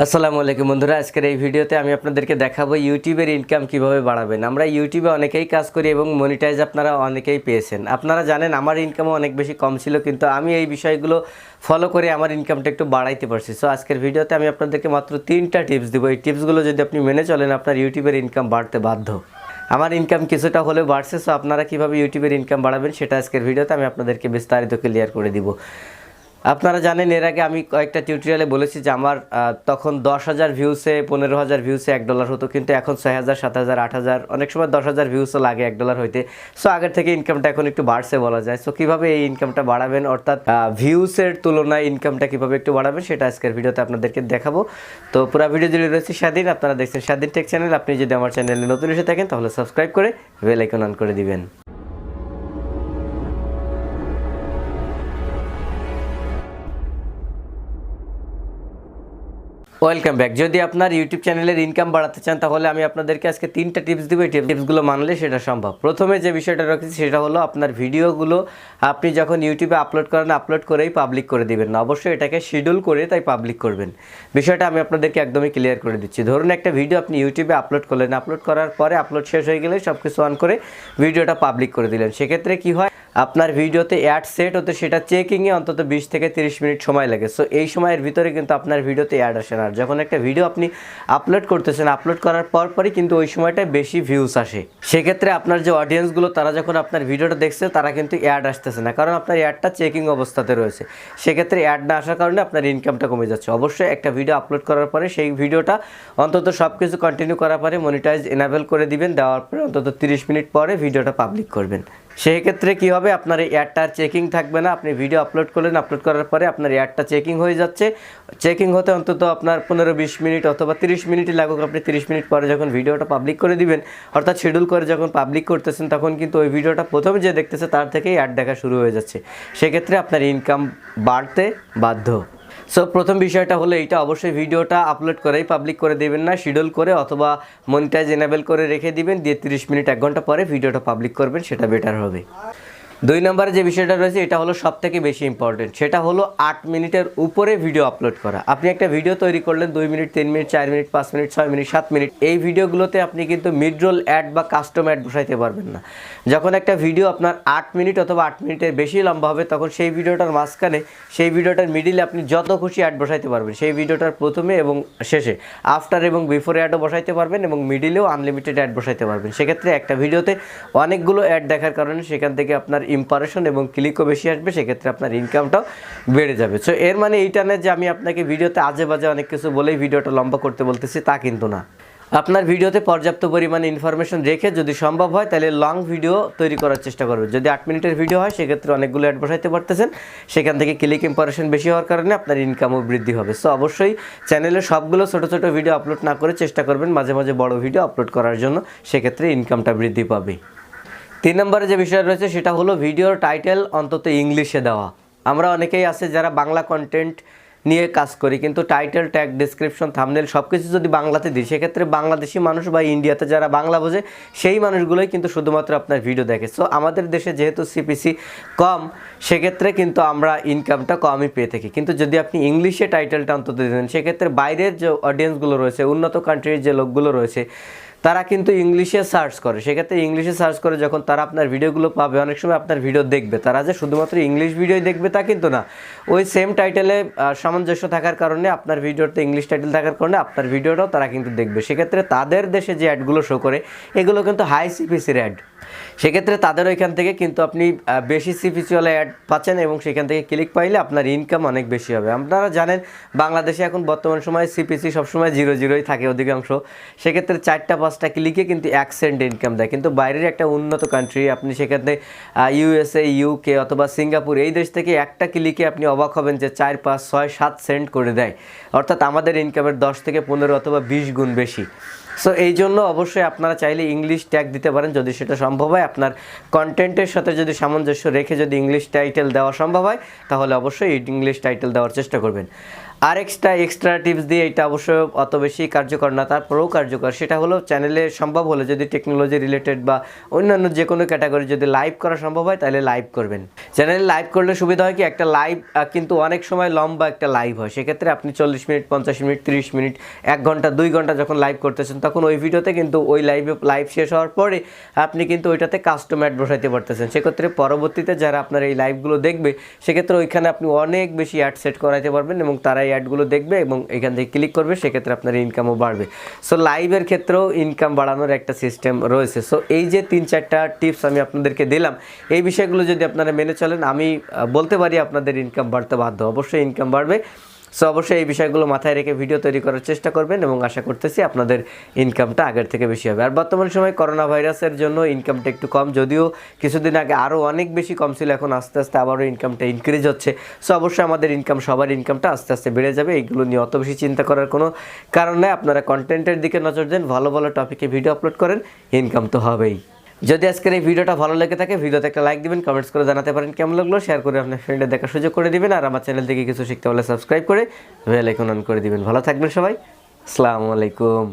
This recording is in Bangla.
আসসালামু আলাইকুম বন্ধুরা, আজকের এই ভিডিওতে আমি আপনাদেরকে দেখাবো ইউটিউবের ইনকাম কিভাবে বাড়াবেন। আমরা ইউটিউবে অনেকেই কাজ করি এবং মনিটাইজ আপনারা অনেকেই পেয়েছেন। আপনারা জানেন আমার ইনকামও অনেক বেশি কম ছিল, কিন্তু আমি এই বিষয়গুলো ফলো করে আমার ইনকামটা একটু বাড়াইতে পারছি। সো আজকের ভিডিওতে আমি আপনাদেরকে মাত্র 3টা টিপস দেবো। এই টিপসগুলো যদি আপনি মেনে চলেন, আপনার ইউটিউবের ইনকাম বাড়তে বাধ্য। আমার ইনকাম কিছুটা হলেও বাড়ছে। সো আপনারা কীভাবে ইউটিউবের ইনকাম বাড়াবেন সেটা আজকের ভিডিওতে আমি আপনাদেরকে বিস্তারিত ক্লিয়ার করে দিব। আপনারা জানেন এর আগে আমি কয়েকটা টিউটোরিয়ালে বলেছি যে আমার তখন 10,000 ভিউসে 15,000 ভিউসে $1 হতো, কিন্তু এখন 6,000 7,000 8,000 অনেক সময় 10,000 ভিউসও লাগে $1 হইতে। সো আগের থেকে ইনকামটা এখন একটু বাড়ছে বলা যায়। সো কীভাবে এই ইনকামটা বাড়াবেন, অর্থাৎ ভিউসের তুলনায় ইনকামটা কীভাবে একটু বাড়াবেন সেটা আজকের ভিডিওতে আপনাদেরকে দেখাবো। তো পুরো ভিডিও জুড়ে রয়েছে স্বাধীন। আপনারা দেখছেন স্বাধীন টেক চ্যানেল। আপনি যদি আমার চ্যানেলে নতুন এসে থাকেন তাহলে সাবস্ক্রাইব করে বেল আইকন অন করে দিবেন। Welcome back. যদি আপনার ইউটিউব চ্যানেলের ইনকাম বাড়াতে চান তাহলে আমি আপনাদেরকে আজকে 3টা টিপস দিব। এই টিপসগুলো মানলে সেটা সম্ভব। প্রথমে যে বিষয়টা রেখেছি সেটা হলো আপনার ভিডিওগুলো আপনি যখন ইউটিউবে আপলোড করেন, আপলোড করেই পাবলিক করে দিবেন না, অবশ্যই এটাকে শিডিউল করে তাই পাবলিক করবেন। বিষয়টা আমি আপনাদেরকে একদমই ক্লিয়ার করে দিচ্ছি। ধরুন একটা ভিডিও আপনি ইউটিউবে আপলোড করলেন, আপলোড করার পরে আপলোড শেষ হয়ে গেলে সব কিছু অন করে ভিডিওটা পাবলিক করে দিলেন। সেক্ষেত্রে কি হয়, আপনার ভিডিওতে অ্যাড সেট হতে সেটা চেকিংয়ে অন্তত 20 থেকে 30 মিনিট সময় লাগে। সো এই সময়ের ভিতরে কিন্তু আপনার ভিডিওতে অ্যাড আসে না। আর যখন একটা ভিডিও আপনি আপলোড করতেছেন, আপলোড করার পরই কিন্তু ওই সময়টায় বেশি ভিউস আসে। সেক্ষেত্রে আপনার যে অডিয়েন্সগুলো তারা যখন আপনার ভিডিওটা দেখছে তারা কিন্তু অ্যাড আসতেছে না, কারণ আপনার অ্যাডটা চেকিং অবস্থাতে রয়েছে। সেক্ষেত্রে অ্যাড না আসার কারণে আপনার ইনকামটা কমে যাচ্ছে। অবশ্যই একটা ভিডিও আপলোড করার পরে সেই ভিডিওটা অন্তত সব কিছু কন্টিনিউ করার পরে মনিটাইজ এনাবেল করে দিবেন। দেওয়ার পরে অন্তত 30 মিনিট পরে ভিডিওটা পাবলিক করবেন। সেই ক্ষেত্রে কী হবে, আপনার এই অ্যাডটার চেকিং থাকবে না। আপনি ভিডিও আপলোড করলেন, আপলোড করার পরে আপনার অ্যাডটা চেকিং হয়ে যাচ্ছে। চেকিং হতে অন্তত আপনার 15-20 মিনিট অথবা 30 মিনিটই লাগুক, আপনি 30 মিনিট পরে যখন ভিডিওটা পাবলিক করে দিবেন, অর্থাৎ শিডিউল করে যখন পাবলিক করতেছেন, তখন কিন্তু ওই ভিডিওটা প্রথমে যে দেখতেছে তার থেকেই অ্যাড দেখা শুরু হয়ে যাচ্ছে। সেক্ষেত্রে আপনার ইনকাম বাড়তে বাধ্য। সো প্রথম বিষয়টা হলো এইটা, অবশ্যই ভিডিওটা আপলোড করেই পাবলিক করে দেবেন না, শিডিউল করে অথবা মনিটাইজ এনেবল করে রেখে দিবেন, দিয়ে 30 মিনিট 1 ঘন্টা পরে ভিডিওটা পাবলিক করবেন, সেটা বেটার হবে। 2 নম্বরে যে বিষয়টা রয়েছে এটা হলো সবথেকে বেশি ইম্পর্টেন্ট, সেটা হলো 8 মিনিটের উপরে ভিডিও আপলোড করা। আপনি একটা ভিডিও তৈরি করলেন 2 minute 3 minute 4 minute 5 minute 6 minute 7 minute, এই ভিডিওগুলোতে আপনি কিন্তু মিড রোল অ্যাড বা কাস্টম অ্যাড বসাইতে পারবেন না। যখন একটা ভিডিও আপনার 8 মিনিট অথবা 8 মিনিটের বেশি লম্বা হবে, তখন সেই ভিডিওটার মাঝখানে, সেই ভিডিওটার মিডিলে আপনি যত খুশি অ্যাড বসাইতে পারবেন। সেই ভিডিওটার প্রথমে এবং শেষে আফটার এবং বিফোর অ্যাডও বসাইতে পারবেন এবং মিডিলেও আনলিমিটেড অ্যাড বসাইতে পারবেন। সেক্ষেত্রে একটা ভিডিওতে অনেকগুলো অ্যাড দেখার কারণে সেখান থেকে আপনার ইম্প্রেশন এবং ক্লিকও বেশি আসবে, সেক্ষেত্রে আপনার ইনকামটাও বেড়ে যাবে। সো এর মানে এইটা না যে আমি আপনাকে ভিডিওতে আজে বাজে অনেক কিছু বলেই ভিডিওটা লম্বা করতে বলতেছি, তা কিন্তু না। আপনার ভিডিওতে পর্যাপ্ত পরিমাণে ইনফরমেশন রেখে যদি সম্ভব হয় তাহলে লং ভিডিও তৈরি করার চেষ্টা করবেন। যদি 8 মিনিটের ভিডিও হয় সেক্ষেত্রে অনেকগুলো অ্যাড বসাইতে পারতেছেন, সেখান থেকে ক্লিক ইম্প্রেশন বেশি হওয়ার কারণে আপনার ইনকামও বৃদ্ধি হবে। সো অবশ্যই চ্যানেলে সবগুলো ছোট ছোট ভিডিও আপলোড না করে চেষ্টা করবেন মাঝে মাঝে বড় ভিডিও আপলোড করার জন্য, সেক্ষেত্রে ইনকামটা বৃদ্ধি পাবে। 3 নম্বরে যে বিষয় রয়েছে সেটা হলো ভিডিওর টাইটেল অন্তত ইংলিশে দেওয়া। আমরা অনেকেই আছে যারা বাংলা কন্টেন্ট নিয়ে কাজ করি, কিন্তু টাইটেল, ট্যাগ, ডেসক্রিপশন, থাম্বনেল সব কিছু যদি বাংলাতে দিই, সেক্ষেত্রে বাংলাদেশি মানুষ বা ইন্ডিয়াতে যারা বাংলা বোঝে সেই মানুষগুলোই কিন্তু শুধুমাত্র আপনার ভিডিও দেখে। সো আমাদের দেশে যেহেতু সিপিসি কম, সেক্ষেত্রে কিন্তু আমরা ইনকামটা কমই পেয়ে থাকি। কিন্তু যদি আপনি ইংলিশে টাইটেলটা অন্তত দেন, সেক্ষেত্রে বাইরের যে অডিয়েন্সগুলো রয়েছে, উন্নত কান্ট্রির যে লোকগুলো রয়েছে, তারা কিন্তু ইংলিশে সার্চ করে। সেক্ষেত্রে ইংলিশে সার্চ করে যখন তারা আপনার ভিডিওগুলো পাবে, অনেক সময় আপনার ভিডিও দেখবে, তারা যে শুধুমাত্র ইংলিশ ভিডিওই দেখবে তা কিন্তু না। ওই সেম টাইটেলে সামঞ্জস্য থাকার কারণে, আপনার ভিডিওতে ইংলিশ টাইটেল থাকার কারণে আপনার ভিডিওটাও তারা কিন্তু দেখবে। সেক্ষেত্রে তাদের দেশে যে অ্যাডগুলো শো করে এগুলো কিন্তু হাই সিপিসির অ্যাড। সেক্ষেত্রে তাদের ওইখান থেকে কিন্তু আপনি বেশি সিপিসিওয়ালা অ্যাড পাচ্ছেন এবং সেখান থেকে ক্লিক পাইলে আপনার ইনকাম অনেক বেশি হবে। আপনারা জানেন বাংলাদেশে এখন বর্তমান সময়ে সিপিসি সবসময় 0-0ই থাকে অধিকাংশ। সেক্ষেত্রে 4-5টা ক্লিকে কিন্তু 1 সেন্ট ইনকাম দেয়। কিন্তু বাইরের একটা উন্নত কান্ট্রি, আপনি সেখানে USA, UK অথবা সিঙ্গাপুর, এই দেশ থেকে একটা ক্লিকে আপনি অবাক হবেন যে 4, 5, 6, 7 সেন্ট করে দেয়, অর্থাৎ আমাদের ইনকামের 10 থেকে 15 অথবা 20 গুণ বেশি। সো এই জন্য অবশ্যই আপনারা চাইলে ইংলিশ ট্যাগ দিতে পারেন যদি সেটা সম্ভব হয়। আপনার কন্টেন্টের সাথে যদি সামঞ্জস্য রেখে যদি ইংলিশ টাইটেল দেওয়া সম্ভব হয় তাহলে অবশ্যই ইংলিশ টাইটেল দেওয়ার চেষ্টা করবেন। আর এক্সট্রা টিপস দিয়ে এটা অবশ্য অত বেশি কার্যকর না, তারপরেও কার্যকর। সেটা হলো চ্যানেলে সম্ভব হলে যদি টেকনোলজি রিলেটেড বা অন্যান্য যে কোনো ক্যাটাগরি যদি লাইভ করা সম্ভব হয় তাহলে লাইভ করবেন। চ্যানেলে লাইভ করলে সুবিধা হয় কি, একটা লাইভ কিন্তু অনেক সময় লম্বা একটা লাইভ হয়, সেক্ষেত্রে আপনি 40 মিনিট 50 মিনিট 30 মিনিট 1 ঘন্টা 2 ঘন্টা যখন লাইভ করতেছেন তখন ওই ভিডিওতে কিন্তু ওই লাইভ শেষ হওয়ার পরে আপনি কিন্তু ওইটাতে কাস্টম অ্যাড বসাইতে পারতেছেন। সেক্ষেত্রে পরবর্তীতে যারা আপনার এই লাইভগুলো দেখবে সেক্ষেত্রে ওইখানে আপনি অনেক বেশি অ্যাড সেট করাইতে পারবেন এবং তারা এই অ্যাডগুলো দেখবে এবং এখান থেকে ক্লিক করবে, সেক্ষেত্রে আপনার ইনকামও বাড়বে। সো লাইভের ক্ষেত্রেও ইনকাম বাড়ানোর একটা সিস্টেম রয়েছে। সো এই যে 3-4টা টিপস আমি আপনাদেরকে দিলাম, এই বিষয়গুলো যদি আপনারা মেনে চলেন আমি বলতে পারি আপনাদের ইনকাম বাড়তে বাধ্য, অবশ্যই ইনকাম বাড়বে। সো অবশ্যই এই বিষয়গুলো মাথায় রেখে ভিডিও তৈরি করার চেষ্টা করবেন এবং আশা করতেছি আপনাদের ইনকামটা আগের থেকে বেশি হবে। আর বর্তমান সময় করোনা ভাইরাসের জন্য ইনকামটা একটু কম, যদিও কিছুদিন আগে আরও অনেক বেশি কম ছিল, এখন আস্তে আস্তে আবারও ইনকামটা ইনক্রিজ হচ্ছে। সো অবশ্যই আমাদের সবার ইনকামটা আস্তে আস্তে বেড়ে যাবে, এইগুলো নিয়ে অত বেশি চিন্তা করার কোনো কারণ নেই। আপনারা কন্টেন্টের দিকে নজর দেন, ভালো ভালো টপিকে ভিডিও আপলোড করেন, ইনকাম তো হবেই। যদি আজকের এই ভিডিওটা ভালো লেগে থাকে ভিডিওতে একটা লাইক দিবেন, কমেন্টস করে জানাতে পারেন কেমন লাগলো, শেয়ার করে আপনার ফ্রেন্ডে দেখার সুযোগ করে দিবেন, আর আমার চ্যানেল থেকে কিছু শিখতে হলে সাবস্ক্রাইব করে বেল আইকন অন করে দিবেন। ভালো থাকবেন সবাই, আসসালামু আলাইকুম।